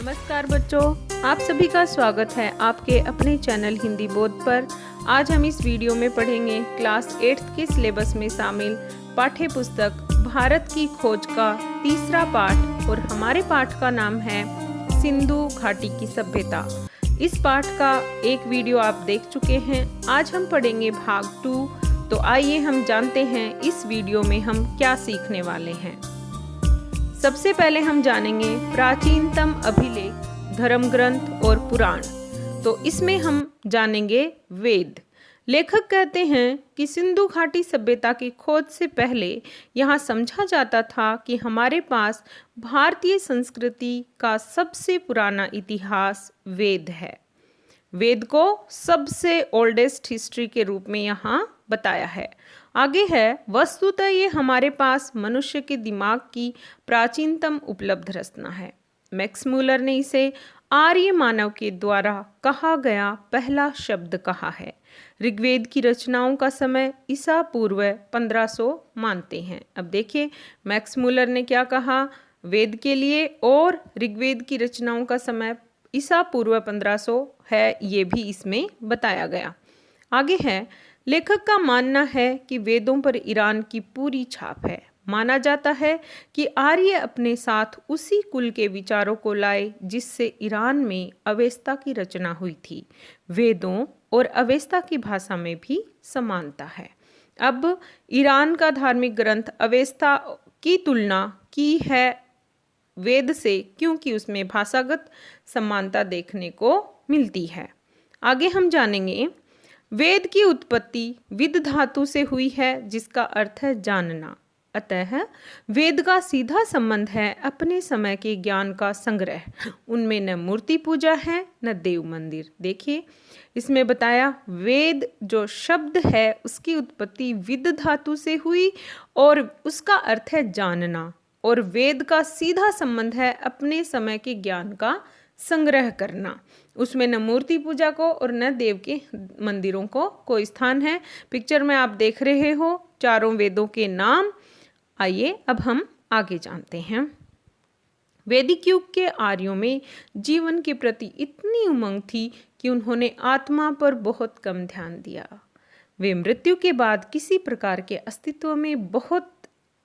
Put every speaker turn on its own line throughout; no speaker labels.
नमस्कार बच्चों, आप सभी का स्वागत है आपके अपने चैनल हिंदी बोध पर। आज हम इस वीडियो में पढ़ेंगे क्लास 8th के सिलेबस में शामिल पाठ्य पुस्तक भारत की खोज का तीसरा पाठ और हमारे पाठ का नाम है सिंधु घाटी की सभ्यता। इस पाठ का एक वीडियो आप देख चुके हैं। आज हम पढ़ेंगे भाग 2। तो आइए हम जानते हैं इस वीडियो में हम क्या सीखने वाले हैं। सबसे पहले हम जानेंगे प्राचीनतम अभिलेख, धर्म ग्रंथ और पुराण। तो इसमें हम जानेंगे वेद। लेखक कहते हैं कि सिंधु घाटी सभ्यता की खोज से पहले यहाँ समझा जाता था कि हमारे पास भारतीय संस्कृति का सबसे पुराना इतिहास वेद है। वेद को सबसे ओल्डेस्ट हिस्ट्री के रूप में यहाँ बताया है। आगे है, वस्तुतः ये हमारे पास मनुष्य के दिमाग की प्राचीनतम उपलब्ध रचना है। मैक्स मूलर ने इसे आर्य मानव के द्वारा कहा गया पहला शब्द कहा है। ऋग्वेद की रचनाओं का समय ईसा पूर्व 1500 मानते हैं। अब देखिए मैक्स मूलर ने क्या कहा वेद के लिए, और ऋग्वेद की रचनाओं का समय ईसा पूर्व 1500 है, ये भी इसमें बताया गया। आगे है, लेखक का मानना है कि वेदों पर ईरान की पूरी छाप है। माना जाता है कि आर्य अपने साथ उसी कुल के विचारों को लाए जिससे ईरान में अवेस्ता की रचना हुई थी। वेदों और अवेस्ता की भाषा में भी समानता है। अब ईरान का धार्मिक ग्रंथ अवेस्ता की तुलना की है वेद से, क्योंकि उसमें भाषागत समानता देखने को मिलती है। आगे हम जानेंगे, वेद की उत्पत्ति विद धातु से हुई है, जिसका अर्थ है जानना। अतः वेद का सीधा संबंध है अपने समय के ज्ञान का संग्रह। उनमें न मूर्ति पूजा है न देव मंदिर। देखिए इसमें बताया वेद जो शब्द है उसकी उत्पत्ति विद धातु से हुई और उसका अर्थ है जानना, और वेद का सीधा संबंध है अपने समय के ज्ञान का संग्रह करना। उसमें न मूर्ति पूजा को और न देव के मंदिरों को कोई स्थान है। पिक्चर में आप देख रहे हो चारों वेदों के नाम। आइए अब हम आगे जानते हैं। वैदिक युग के आर्यों में जीवन के प्रति इतनी उमंग थी कि उन्होंने आत्मा पर बहुत कम ध्यान दिया। वे मृत्यु के बाद किसी प्रकार के अस्तित्व में बहुत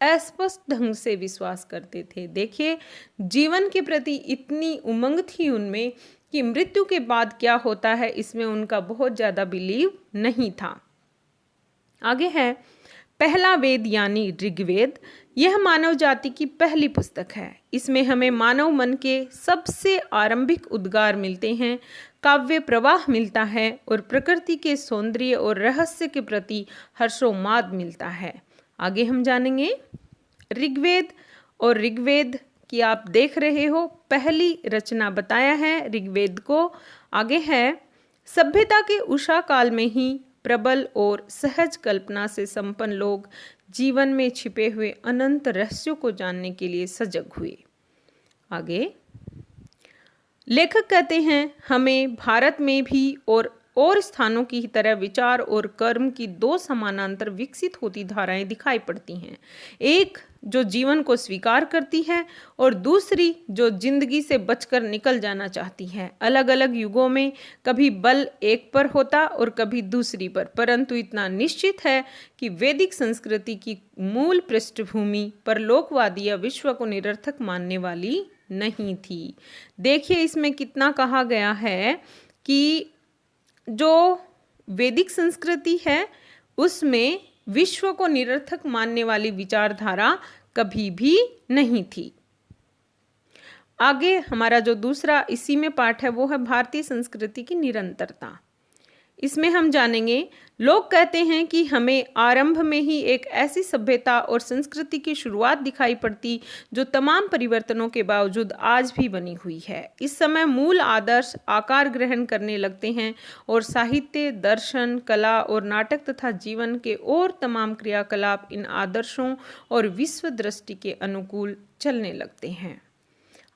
अस्पष्ट ढंग से विश्वास करते थे। देखिए जीवन के प्रति इतनी उमंग थी उनमें कि मृत्यु के बाद क्या होता है इसमें उनका बहुत ज़्यादा बिलीव नहीं था। आगे है, पहला वेद यानी ऋग्वेद। यह मानव जाति की पहली पुस्तक है। इसमें हमें मानव मन के सबसे आरंभिक उद्गार मिलते हैं, काव्य प्रवाह मिलता है और प्रकृति के सौंदर्य और रहस्य के प्रति हर्षोन्माद मिलता है। आगे हम जानेंगे ऋग्वेद, और ऋग्वेद की आप देख रहे हो पहली रचना बताया है ऋग्वेद को। आगे है, सभ्यता के उषा काल में ही प्रबल और सहज कल्पना से संपन्न लोग जीवन में छिपे हुए अनंत रहस्यों को जानने के लिए सजग हुए। आगे लेखक कहते हैं, हमें भारत में भी और स्थानों की तरह विचार और कर्म की दो समानांतर विकसित होती धाराएं दिखाई पड़ती हैं। एक जो जीवन को स्वीकार करती है और दूसरी जो जिंदगी से बचकर निकल जाना चाहती है। अलग अलग युगों में कभी बल एक पर होता और कभी दूसरी पर, परंतु इतना निश्चित है कि वैदिक संस्कृति की मूल पृष्ठभूमि परलोकवादी या विश्व को निरर्थक मानने वाली नहीं थी। देखिए इसमें कितना कहा गया है कि जो वैदिक संस्कृति है उसमें विश्व को निरर्थक मानने वाली विचारधारा कभी भी नहीं थी। आगे हमारा जो दूसरा इसी में पाठ है वो है भारतीय संस्कृति की निरंतरता। इसमें हम जानेंगे, लोग कहते हैं कि हमें आरंभ में ही एक ऐसी सभ्यता और संस्कृति की शुरुआत दिखाई पड़ती जो तमाम परिवर्तनों के बावजूद आज भी बनी हुई है। इस समय मूल आदर्श आकार ग्रहण करने लगते हैं और साहित्य, दर्शन, कला और नाटक तथा जीवन के और तमाम क्रियाकलाप इन आदर्शों और विश्व दृष्टि के अनुकूल चलने लगते हैं।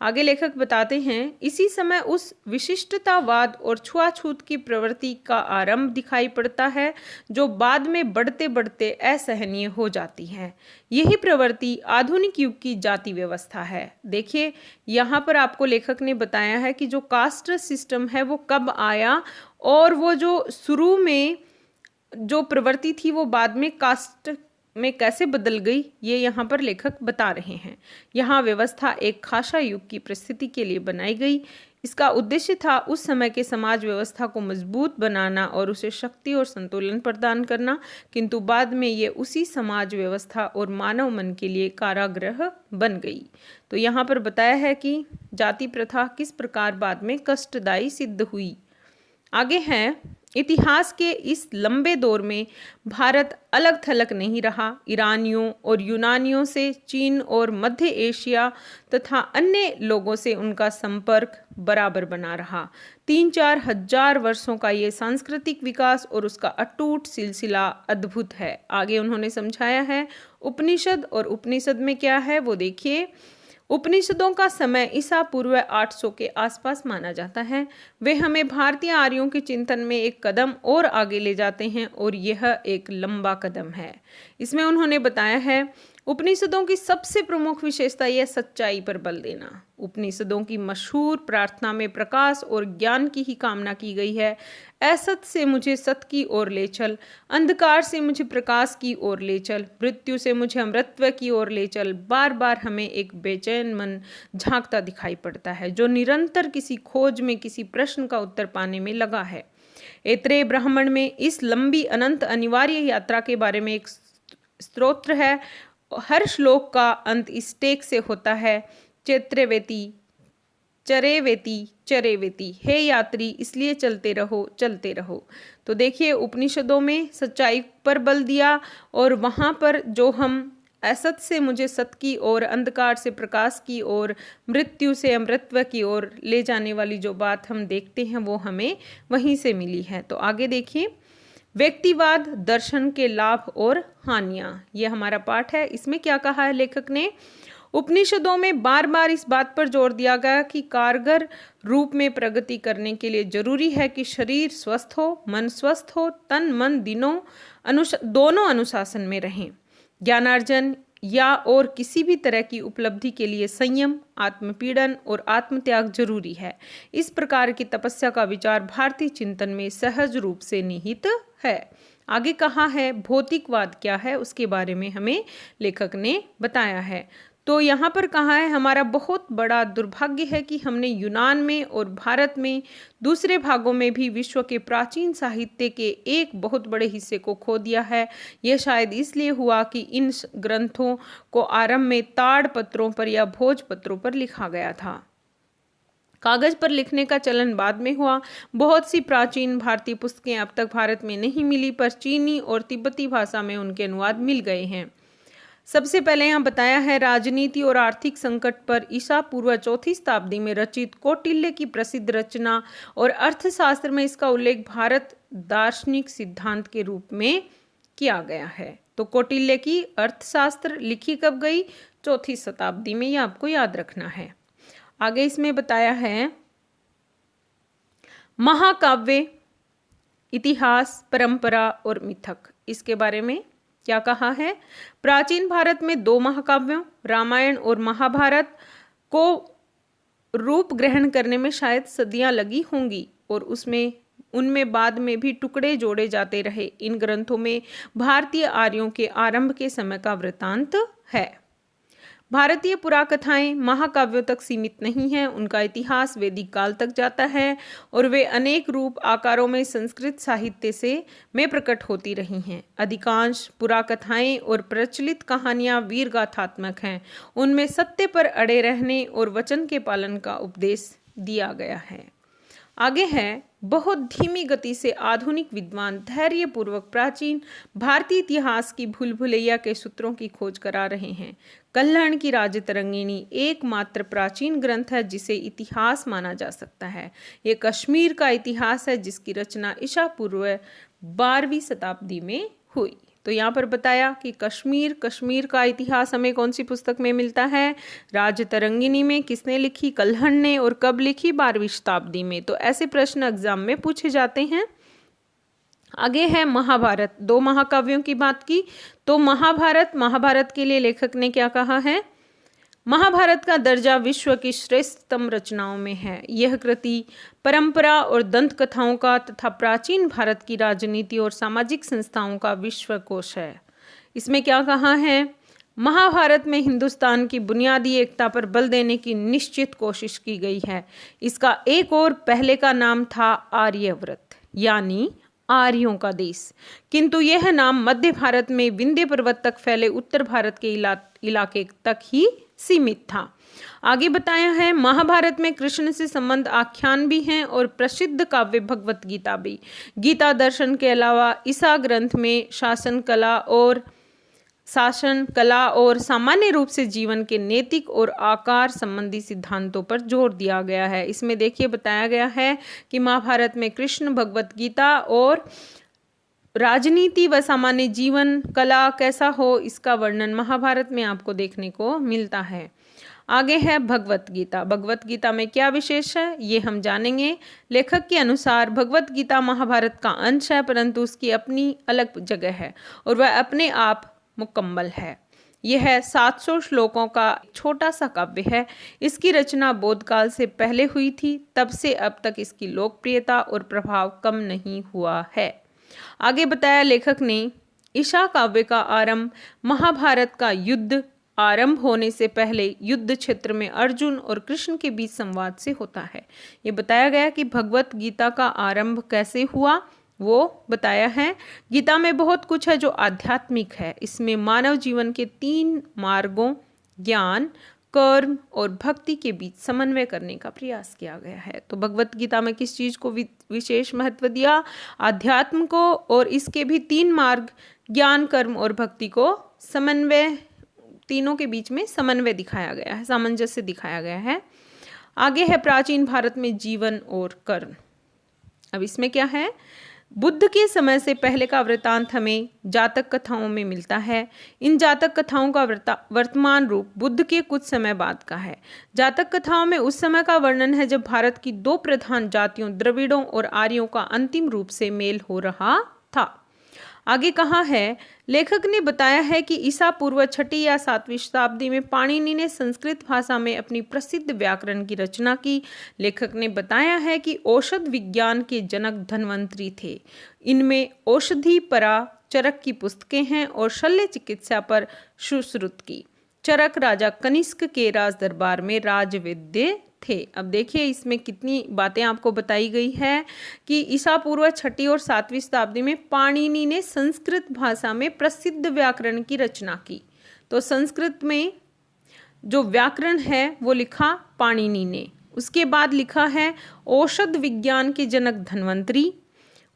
आगे लेखक बताते हैं, इसी समय उस विशिष्टतावाद और छुआछूत की प्रवृत्ति का आरंभ दिखाई पड़ता है जो बाद में बढ़ते बढ़ते असहनीय हो जाती है। यही प्रवृत्ति आधुनिक युग की जाति व्यवस्था है। देखिए, यहाँ पर आपको लेखक ने बताया है कि जो कास्ट सिस्टम है वो कब आया और वो जो शुरू में जो प्रवृत्ति थी वो बाद में कास्ट में कैसे बदल गई, ये यहाँ पर लेखक बता रहे हैं। यहाँ व्यवस्था एक खासा युग की परिस्थिति के लिए बनाई गई। इसका उद्देश्य था उस समय के समाज व्यवस्था को मजबूत बनाना और उसे शक्ति और संतुलन प्रदान करना, किंतु बाद में ये उसी समाज व्यवस्था और मानव मन के लिए कारागृह बन गई। तो यहाँ पर बताया है कि जाति प्रथा किस प्रकार बाद में कष्टदायी सिद्ध हुई। आगे है, इतिहास के इस लंबे दौर में भारत अलग थलग नहीं रहा। ईरानियों और यूनानियों से, चीन और मध्य एशिया तथा अन्य लोगों से उनका संपर्क बराबर बना रहा। 3-4 हजार वर्षों का ये सांस्कृतिक विकास और उसका अटूट सिलसिला अद्भुत है। आगे उन्होंने समझाया है उपनिषद, और उपनिषद में क्या है वो देखिए। उपनिषदों का समय ईसा पूर्व 800 के आसपास माना जाता है। वे हमें भारतीय आर्यों के चिंतन में एक कदम और आगे ले जाते हैं और यह एक लंबा कदम है। इसमें उन्होंने बताया है, उपनिषदों की सबसे प्रमुख विशेषता यह सच्चाई पर बल देना। उपनिषदों की मशहूर प्रार्थना में प्रकाश और ज्ञान की ही कामना की गई है। असत से मुझे सत की ओर ले चल, अंधकार से मुझे प्रकाश की ओर ले चल, मृत्यु से मुझे अमृतत्व की ओर ले चल। बार बार हमें एक बेचैन मन झांकता दिखाई पड़ता है जो निरंतर किसी खोज में, किसी प्रश्न का उत्तर पाने में लगा है। ऐत्रेय ब्राह्मण में इस लंबी अनंत अनिवार्य यात्रा के बारे में एक स्तोत्र है। हर श्लोक का अंत इस टेक से होता है, चैत्रेवेति चरेवेति चरेवेति, हे यात्री इसलिए चलते रहो चलते रहो। तो देखिए, उपनिषदों में सच्चाई पर बल दिया और वहाँ पर जो हम असत से मुझे सत की ओर, अंधकार से प्रकाश की ओर, मृत्यु से अमृतत्व की ओर ले जाने वाली जो बात हम देखते हैं वो हमें वहीं से मिली है। तो आगे देखिए, व्यक्तिवाद, दर्शन के लाभ और हानियां, ये हमारा पाठ है। इसमें क्या कहा है लेखक ने, उपनिषदों में बार बार इस बात पर जोर दिया गया कि कारगर रूप में प्रगति करने के लिए जरूरी है कि शरीर स्वस्थ हो, मन स्वस्थ हो, तन मन दोनों अनुशासन में रहें। ज्ञानार्जन या और किसी भी तरह की उपलब्धि के लिए संयम, आत्मपीड़न और आत्मत्याग जरूरी है। इस प्रकार की तपस्या का विचार भारतीय चिंतन में सहज रूप से निहित है। आगे कहा है, भौतिकवाद क्या है उसके बारे में हमें लेखक ने बताया है। तो यहाँ पर कहा है, हमारा बहुत बड़ा दुर्भाग्य है कि हमने यूनान में और भारत में दूसरे भागों में भी विश्व के प्राचीन साहित्य के एक बहुत बड़े हिस्से को खो दिया है। यह शायद इसलिए हुआ कि इन ग्रंथों को आरंभ में ताड़ पत्रों पर या भोजपत्रों पर लिखा गया था। कागज पर लिखने का चलन बाद में हुआ। बहुत सी प्राचीन भारतीय पुस्तकें अब तक भारत में नहीं मिली, पर चीनी और तिब्बती भाषा में उनके अनुवाद मिल गए हैं। सबसे पहले यहाँ बताया है, राजनीति और आर्थिक संकट पर ईसा पूर्व 4वीं शताब्दी में रचित कौटिल्य की प्रसिद्ध रचना और अर्थशास्त्र में इसका उल्लेख भारत दार्शनिक सिद्धांत के रूप में किया गया है। तो कौटिल्य की अर्थशास्त्र लिखी कब गई? 4वीं शताब्दी में, यह आपको याद रखना है। आगे इसमें बताया है, महाकाव्य, इतिहास, परंपरा और मिथक, इसके बारे में क्या कहा है। प्राचीन भारत में 2 महाकाव्यों रामायण और महाभारत को रूप ग्रहण करने में शायद सदियां लगी होंगी और उनमें बाद में भी टुकड़े जोड़े जाते रहे। इन ग्रंथों में भारतीय आर्यों के आरंभ के समय का वृतांत है। भारतीय पुराकथाएं महाकाव्यों तक सीमित नहीं हैं, उनका इतिहास वैदिक काल तक जाता है और वे अनेक रूप आकारों में संस्कृत साहित्य में प्रकट होती रही हैं। अधिकांश पुराकथाएं और प्रचलित कहानियां वीर गाथात्मक हैं। उनमें सत्य पर अड़े रहने और वचन के पालन का उपदेश दिया गया है। आगे है, बहुत धीमी गति से आधुनिक विद्वान धैर्यपूर्वक प्राचीन भारतीय इतिहास की भूल भुलैया के सूत्रों की खोज करा रहे हैं। कल्हण की राजतरंगिणी एकमात्र प्राचीन ग्रंथ है जिसे इतिहास माना जा सकता है। ये कश्मीर का इतिहास है जिसकी रचना ईसा पूर्व 12वीं शताब्दी में हुई। तो यहाँ पर बताया कि कश्मीर का इतिहास हमें कौन सी पुस्तक में मिलता है, राजतरंगिणी में। किसने लिखी, कल्हण ने। और कब लिखी, 12वीं शताब्दी में। तो ऐसे प्रश्न एग्जाम में पूछे जाते हैं। आगे है महाभारत। 2 महाकाव्यों की बात की तो महाभारत के लिए लेखक ने क्या कहा है, महाभारत का दर्जा विश्व की श्रेष्ठतम रचनाओं में है। यह कृति परंपरा और दंत कथाओं का तथा प्राचीन भारत की राजनीति और सामाजिक संस्थाओं का विश्वकोश है। इसमें क्या कहा है, महाभारत में हिंदुस्तान की बुनियादी एकता पर बल देने की निश्चित कोशिश की गई है। इसका एक और पहले का नाम था आर्यव्रत, यानी आर्यों का देश, किंतु यह नाम मध्य भारत में विंध्य पर्वत तक फैले उत्तर भारत के इलाके तक ही सीमित था। आगे बताया है, महाभारत में कृष्ण से संबंध आख्यान भी हैं और प्रसिद्ध काव्य भगवत गीता भी। गीता दर्शन के अलावा ईसा ग्रंथ में शासन कला और सामान्य रूप से जीवन के नैतिक और आकार संबंधी सिद्धांतों पर जोर दिया गया है। इसमें देखिए बताया गया है कि महाभारत में कृष्ण, भगवत गीता और राजनीति व सामान्य जीवन कला कैसा हो, इसका वर्णन महाभारत में आपको देखने को मिलता है। आगे है भगवत गीता। भगवत गीता में क्या विशेष है, ये हम जानेंगे। लेखक के अनुसार भगवत गीता महाभारत का अंश है, परंतु उसकी अपनी अलग जगह है और वह अपने आप मुकम्मल है। यह 700 श्लोकों का छोटा सा काव्य है। इसकी रचना बौद्ध काल से पहले हुई थी, तब से अब तक इसकी लोकप्रियता और प्रभाव कम नहीं हुआ है। आगे बताया लेखक ने, ईशा काव्य का आरंभ महाभारत का युद्ध आरंभ होने से पहले युद्ध क्षेत्र में अर्जुन और कृष्ण के बीच संवाद से होता है। ये बताया गया कि भगवत गीता का आरंभ कैसे हुआ, वो बताया है। गीता में बहुत कुछ है जो आध्यात्मिक है। इसमें मानव जीवन के 3 मार्गों ज्ञान, कर्म और भक्ति के बीच समन्वय करने का प्रयास किया गया है। तो भगवत गीता में किस चीज़ को विशेष महत्व दिया, अध्यात्म को, और इसके भी 3 मार्ग ज्ञान, कर्म और भक्ति को समन्वय, तीनों के बीच में समन्वय दिखाया गया है, सामंजस्य दिखाया गया है। आगे है प्राचीन भारत में जीवन और कर्म। अब इसमें क्या है, बुद्ध के समय से पहले का वृतांत हमें जातक कथाओं में मिलता है। इन जातक कथाओं का वर्तमान रूप बुद्ध के कुछ समय बाद का है। जातक कथाओं में उस समय का वर्णन है जब भारत की 2 प्रधान जातियों द्रविड़ों और आर्यों का अंतिम रूप से मेल हो रहा था। आगे कहा है, लेखक ने बताया है कि ईसा पूर्व 6वीं या 7वीं शताब्दी में पाणिनि ने संस्कृत भाषा में अपनी प्रसिद्ध व्याकरण की रचना की। लेखक ने बताया है कि औषध विज्ञान के जनक धन्वंतरी थे। इनमें औषधि परा चरक की पुस्तकें हैं और शल्य चिकित्सा पर सुश्रुत की। चरक राजा कनिष्क के राज दरबार में राजवैद्य थे। अब देखिए इसमें कितनी बातें आपको बताई गई है कि ईसा पूर्व 6वीं और 7वीं शताब्दी में पाणिनि ने संस्कृत भाषा में प्रसिद्ध व्याकरण की रचना की। तो संस्कृत में जो व्याकरण है वो लिखा पाणिनि ने। उसके बाद लिखा है औषध विज्ञान के जनक धन्वंतरी,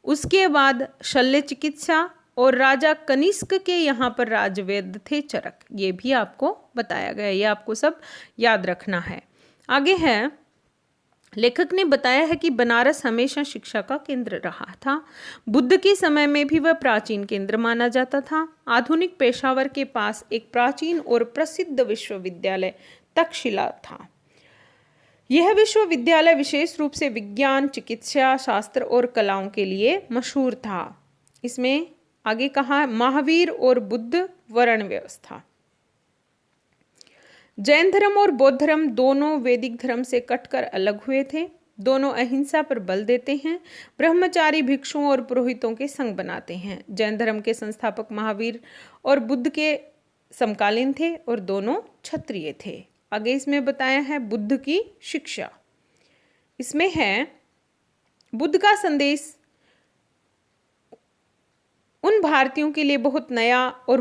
उसके बाद शल्य चिकित्सा, और राजा कनिष्क के यहाँ पर राजवैद्य थे चरक। ये भी आपको बताया गया, ये आपको सब याद रखना है। आगे है, लेखक ने बताया है कि बनारस हमेशा शिक्षा का केंद्र रहा था। बुद्ध के समय में भी वह प्राचीन केंद्र माना जाता था। आधुनिक पेशावर के पास एक प्राचीन और प्रसिद्ध विश्वविद्यालय तक्षशिला था। यह विश्वविद्यालय विशेष रूप से विज्ञान, चिकित्सा, शास्त्र और कलाओं के लिए मशहूर था। इसमें आगे कहा, महावीर और बुद्ध वर्ण व्यवस्था। जैन धर्म और बौद्ध धर्म दोनों वैदिक धर्म से कटकर अलग हुए थे। दोनों अहिंसा पर बल देते हैं, ब्रह्मचारी भिक्षुओं और पुरोहितों के संग बनाते हैं। जैन धर्म के संस्थापक महावीर और बुद्ध के समकालीन थे और दोनों क्षत्रिय थे। आगे इसमें बताया है बुद्ध की शिक्षा। इसमें है, बुद्ध का संदेश उन भारतीयों के लिए बहुत नया और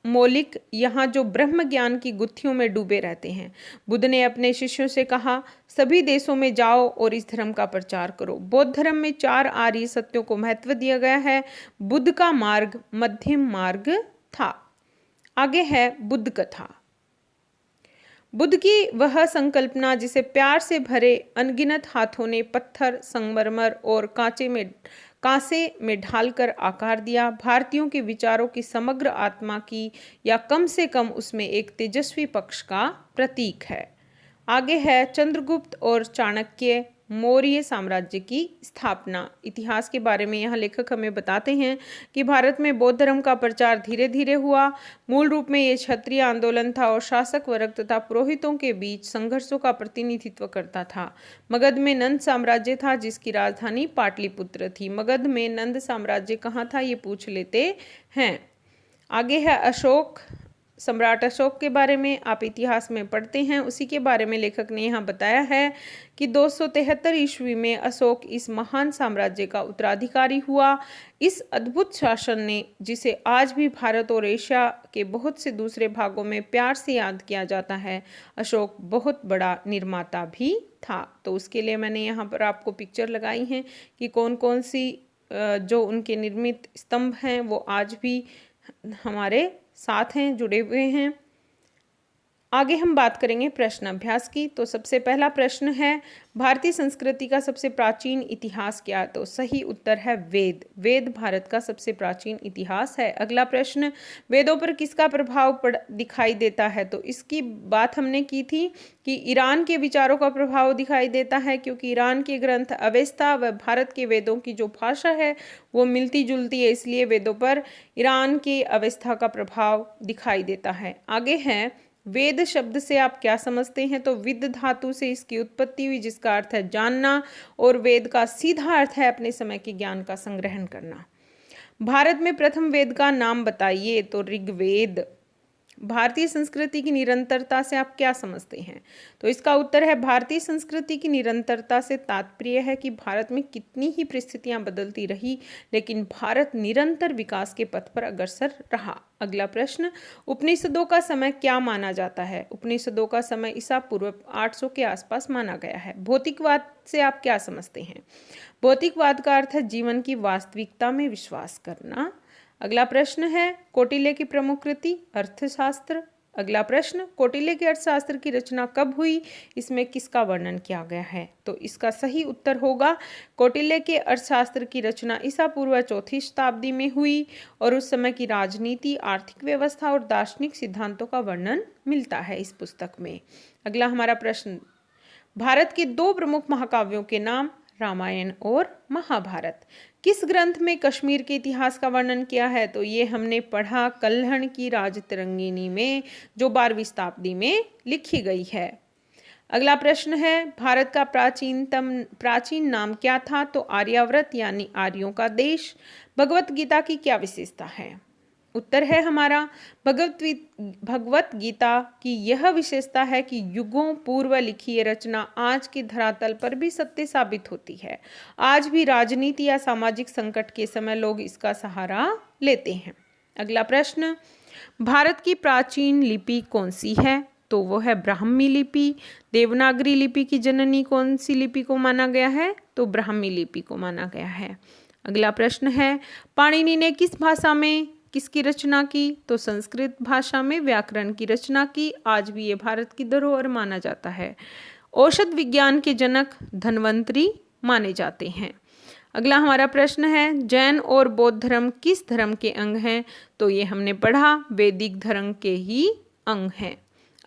मौलिक यहाँ जो ब्रह्म ज्ञान की गुत्थियों में डूबे रहते हैं। बुद्ध ने अपने शिष्यों से कहा, सभी देशों में जाओ और इस धर्म का प्रचार करो। बौद्ध धर्म में 4 आर्य सत्यों को महत्व दिया गया है। बुद्ध का मार्ग मध्यम मार्ग था। आगे है बुद्ध कथा। बुद्ध की वह संकल्पना जिसे प्यार से भरे अनगिनत हाथों ने पत्थर, संगमरमर और कांसे में ढालकर आकार दिया। भारतीयों के विचारों की समग्र आत्मा की या कम से कम उसमें एक तेजस्वी पक्ष का प्रतीक है। आगे है चंद्रगुप्त और चाणक्य मौर्य साम्राज्य की स्थापना। इतिहास के बारे में यहाँ लेखक हमें बताते हैं कि भारत में बौद्ध धर्म का प्रचार धीरे धीरे हुआ। मूल रूप में ये क्षत्रिय आंदोलन था और शासक वर्ग तथा पुरोहितों के बीच संघर्षों का प्रतिनिधित्व करता था। मगध में नंद साम्राज्य था जिसकी राजधानी पाटलिपुत्र थी। मगध में नंद साम्राज्य कहाँ था ये पूछ लेते हैं। आगे है अशोक, सम्राट अशोक के बारे में आप इतिहास में पढ़ते हैं, उसी के बारे में लेखक ने यहाँ बताया है कि 273 ईस्वी में अशोक इस महान साम्राज्य का उत्तराधिकारी हुआ। इस अद्भुत शासन ने, जिसे आज भी भारत और एशिया के बहुत से दूसरे भागों में प्यार से याद किया जाता है, अशोक बहुत बड़ा निर्माता भी था। तो उसके लिए मैंने यहाँ पर आपको पिक्चर लगाई हैं कि कौन कौन सी जो उनके निर्मित स्तंभ हैं वो आज भी हमारे साथ हैं, जुड़े हुए हैं। आगे हम बात करेंगे प्रश्न अभ्यास की। तो सबसे पहला प्रश्न है, भारतीय संस्कृति का सबसे प्राचीन इतिहास क्या है? तो सही उत्तर है वेद। वेद भारत का सबसे प्राचीन इतिहास है। अगला प्रश्न, वेदों पर किसका प्रभाव दिखाई देता है? तो इसकी बात हमने की थी कि ईरान के विचारों का प्रभाव दिखाई देता है, क्योंकि ईरान के ग्रंथ अवेस्ता व भारत के वेदों की जो भाषा है वो मिलती जुलती है, इसलिए वेदों पर ईरान के अवेस्ता का प्रभाव दिखाई देता है। आगे है, वेद शब्द से आप क्या समझते हैं? तो विद धातु से इसकी उत्पत्ति हुई, जिसका अर्थ है जानना, और वेद का सीधा अर्थ है अपने समय के ज्ञान का संग्रहण करना। भारत में प्रथम वेद का नाम बताइए। तो ऋग्वेद। भारतीय संस्कृति की निरंतरता से आप क्या समझते हैं? तो इसका उत्तर है, भारतीय संस्कृति की निरंतरता से तात्पर्य है कि भारत में कितनी ही परिस्थितियां बदलती रही, लेकिन भारत निरंतर विकास के पथ पर अग्रसर रहा। अगला प्रश्न, उपनिषदों का समय क्या माना जाता है? उपनिषदों का समय ईसा पूर्व 800 के आसपास माना गया है। भौतिकवाद से आप क्या समझते हैं? भौतिकवाद का अर्थ है जीवन की वास्तविकता में विश्वास करना। अगला प्रश्न है, कौटिल्य की प्रमुख कृति अर्थशास्त्र। अगला प्रश्न, कौटिल्य के अर्थशास्त्र की रचना कब हुई? इसमें किसका वर्णन किया गया है? तो इसका सही उत्तर होगा, कौटिल्य के अर्थशास्त्र की रचना ईसा पूर्व 4वीं शताब्दी में हुई और उस समय की राजनीति, आर्थिक व्यवस्था और दार्शनिक सिद्धांतों का वर्णन मिलता है इस पुस्तक में। अगला हमारा प्रश्न, भारत के 2 प्रमुख महाकाव्यों के नाम, रामायण और महाभारत। किस ग्रंथ में कश्मीर के इतिहास का वर्णन किया है? तो ये हमने पढ़ा कल्हण की राजतरंगिणी में, जो 12वीं शताब्दी में लिखी गई है। अगला प्रश्न है, भारत का प्राचीन नाम क्या था? तो आर्यावर्त यानी आर्यों का देश। भगवत गीता की क्या विशेषता है? उत्तर है हमारा, भगवत गीता की यह विशेषता है कि युगों पूर्व लिखी ये रचना आज के धरातल पर भी सत्य साबित होती है। आज भी राजनीति या सामाजिक संकट के समय लोग इसका सहारा लेते हैं। अगला प्रश्न, भारत की प्राचीन लिपि कौन सी है? तो वो है ब्राह्मी लिपि। देवनागरी लिपि की जननी कौन सी लिपि को माना गया है? तो ब्राह्मी लिपि को माना गया है। अगला प्रश्न है, पाणिनि ने किस भाषा में किसकी रचना की? तो संस्कृत भाषा में व्याकरण की रचना की। आज भी ये भारत की धरोहर माना जाता है। औषध विज्ञान के जनक धन्वंतरी माने जाते हैं। अगला हमारा प्रश्न है, जैन और बौद्ध धर्म किस धर्म के अंग हैं? तो ये हमने पढ़ा वैदिक धर्म के ही अंग हैं।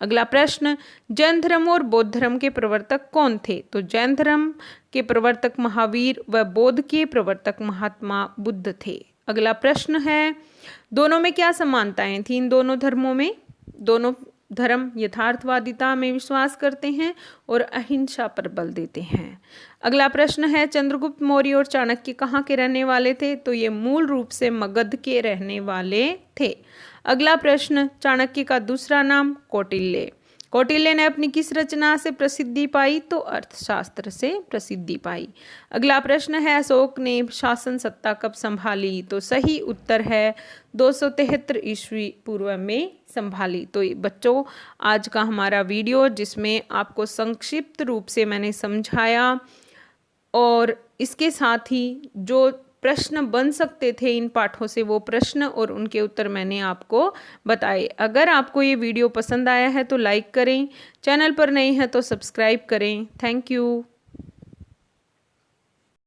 अगला प्रश्न, जैन धर्म और बौद्ध धर्म के प्रवर्तक कौन थे? तो जैन धर्म के प्रवर्तक महावीर व बौद्ध के प्रवर्तक महात्मा बुद्ध थे। अगला प्रश्न है, दोनों में क्या समानताएं थी? इन दोनों धर्मों में, दोनों धर्म यथार्थवादिता में विश्वास करते हैं और अहिंसा पर बल देते हैं। अगला प्रश्न है, चंद्रगुप्त मौर्य और चाणक्य कहाँ के रहने वाले थे? तो ये मूल रूप से मगध के रहने वाले थे। अगला प्रश्न, चाणक्य का दूसरा नाम कौटिल्य। कौटिल्य ने अपनी किस रचना से प्रसिद्धि पाई? तो अर्थशास्त्र से प्रसिद्धि पाई। अगला प्रश्न है, अशोक ने शासन सत्ता कब संभाली? तो सही उत्तर है 273 ईस्वी पूर्व में संभाली। तो बच्चों, आज का हमारा वीडियो जिसमें आपको संक्षिप्त रूप से मैंने समझाया और इसके साथ ही जो प्रश्न बन सकते थे इन पाठों से, वो प्रश्न और उनके उत्तर मैंने आपको बताए। अगर आपको ये वीडियो पसंद आया है तो लाइक करें, चैनल पर नए हैं तो सब्सक्राइब करें। Thank you.